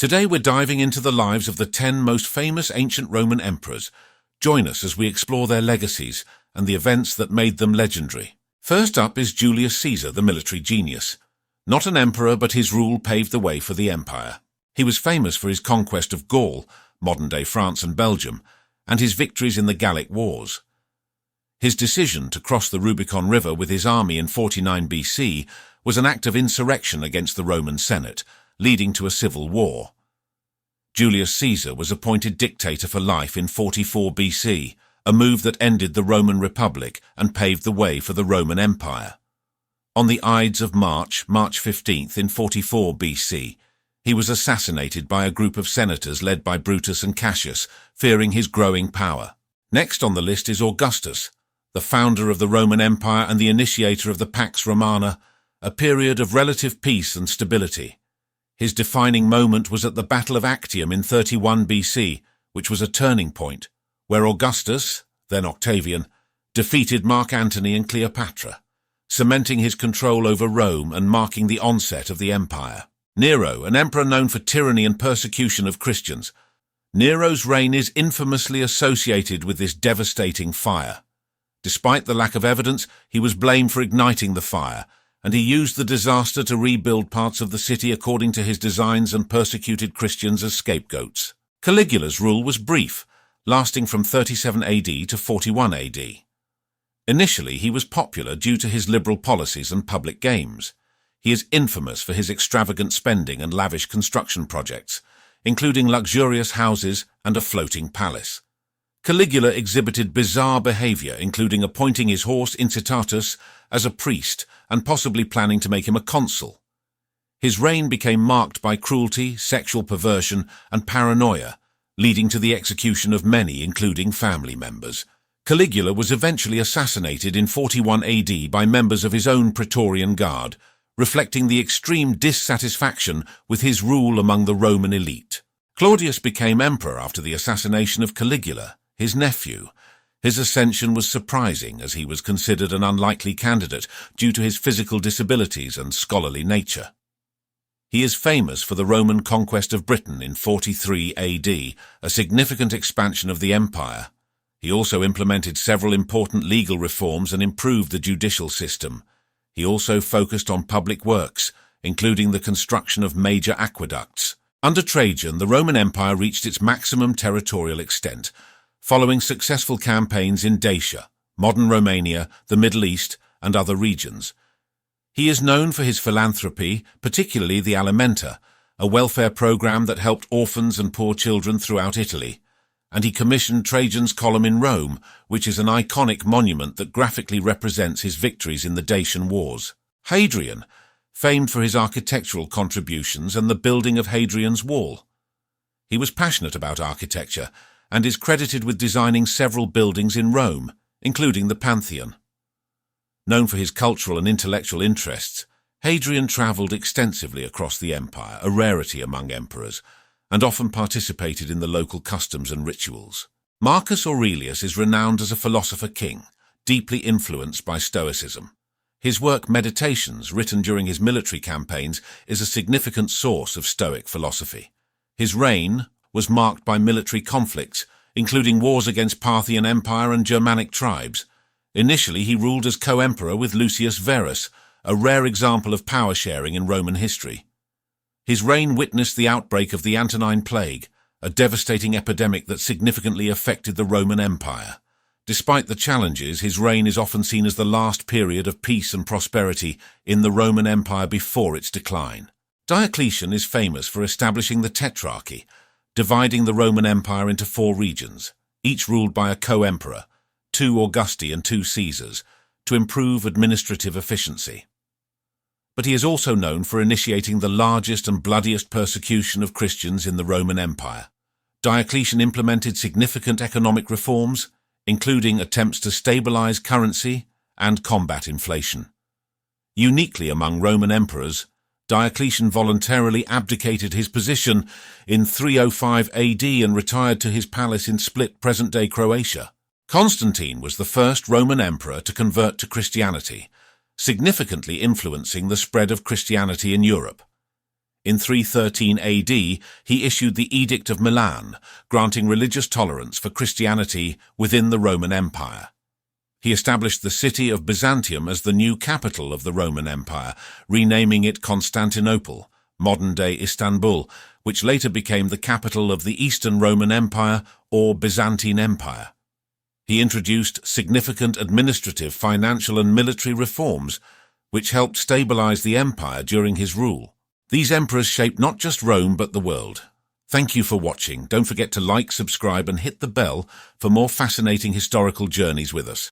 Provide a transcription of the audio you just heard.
Today we're diving into the lives of the 10 most famous ancient Roman emperors. Join us as we explore their legacies and the events that made them legendary. First up is Julius Caesar, the military genius. Not an emperor, but his rule paved the way for the empire. He was famous for his conquest of Gaul, modern-day France and Belgium, and his victories in the Gallic Wars. His decision to cross the Rubicon River with his army in 49 BC was an act of insurrection against the Roman Senate, leading to a civil war. Julius Caesar was appointed dictator for life in 44 BC, a move that ended the Roman Republic and paved the way for the Roman Empire. On the Ides of March 15th in 44 BC, he was assassinated by a group of senators led by Brutus and Cassius, fearing his growing power. Next on the list is Augustus, the founder of the Roman Empire and the initiator of the Pax Romana, a period of relative peace and stability. His defining moment was at the Battle of Actium in 31 BC, which was a turning point, where Augustus, then Octavian, defeated Mark Antony and Cleopatra, cementing his control over Rome and marking the onset of the empire. Nero, an emperor known for tyranny and persecution of Christians. Nero's reign is infamously associated with this devastating fire. Despite the lack of evidence, he was blamed for igniting the fire, and he used the disaster to rebuild parts of the city according to his designs and persecuted Christians as scapegoats. Caligula's rule was brief, lasting from 37 AD to 41 AD. Initially, he was popular due to his liberal policies and public games. He is infamous for his extravagant spending and lavish construction projects, including luxurious houses and a floating palace. Caligula exhibited bizarre behavior, including appointing his horse Incitatus as a priest and possibly planning to make him a consul. His reign became marked by cruelty, sexual perversion, and paranoia, leading to the execution of many, including family members. Caligula was eventually assassinated in 41 AD by members of his own Praetorian Guard, reflecting the extreme dissatisfaction with his rule among the Roman elite. Claudius became emperor after the assassination of Caligula, his nephew. His ascension was surprising as he was considered an unlikely candidate due to his physical disabilities and scholarly nature. He is famous for the Roman conquest of Britain in 43 AD, a significant expansion of the empire. He also implemented several important legal reforms and improved the judicial system. He also focused on public works, including the construction of major aqueducts. Under Trajan, the Roman Empire reached its maximum territorial extent, following successful campaigns in Dacia, modern Romania, the Middle East, and other regions. He is known for his philanthropy, particularly the Alimenta, a welfare program that helped orphans and poor children throughout Italy, and he commissioned Trajan's Column in Rome, which is an iconic monument that graphically represents his victories in the Dacian Wars. Hadrian, famed for his architectural contributions and the building of Hadrian's Wall. He was passionate about architecture and is credited with designing several buildings in Rome, including the Pantheon. Known for his cultural and intellectual interests, Hadrian travelled extensively across the empire, a rarity among emperors, and often participated in the local customs and rituals. Marcus Aurelius is renowned as a philosopher-king, deeply influenced by Stoicism. His work Meditations, written during his military campaigns, is a significant source of Stoic philosophy. His reign was marked by military conflicts, including wars against Parthian Empire and Germanic tribes. Initially, he ruled as co-emperor with Lucius Verus, a rare example of power-sharing in Roman history. His reign witnessed the outbreak of the Antonine Plague, a devastating epidemic that significantly affected the Roman Empire. Despite the challenges, his reign is often seen as the last period of peace and prosperity in the Roman Empire before its decline. Diocletian is famous for establishing the Tetrarchy, dividing the Roman Empire into 4 regions, each ruled by a co-emperor, 2 Augusti and 2 Caesars, to improve administrative efficiency. But he is also known for initiating the largest and bloodiest persecution of Christians in the Roman Empire. Diocletian implemented significant economic reforms, including attempts to stabilize currency and combat inflation. Uniquely among Roman emperors, Diocletian voluntarily abdicated his position in 305 AD and retired to his palace in Split, present-day Croatia. Constantine was the first Roman emperor to convert to Christianity, significantly influencing the spread of Christianity in Europe. In 313 AD, he issued the Edict of Milan, granting religious tolerance for Christianity within the Roman Empire. He established the city of Byzantium as the new capital of the Roman Empire, renaming it Constantinople, modern-day Istanbul, which later became the capital of the Eastern Roman Empire or Byzantine Empire. He introduced significant administrative, financial and military reforms, which helped stabilize the empire during his rule. These emperors shaped not just Rome but the world. Thank you for watching. Don't forget to like, subscribe and hit the bell for more fascinating historical journeys with us.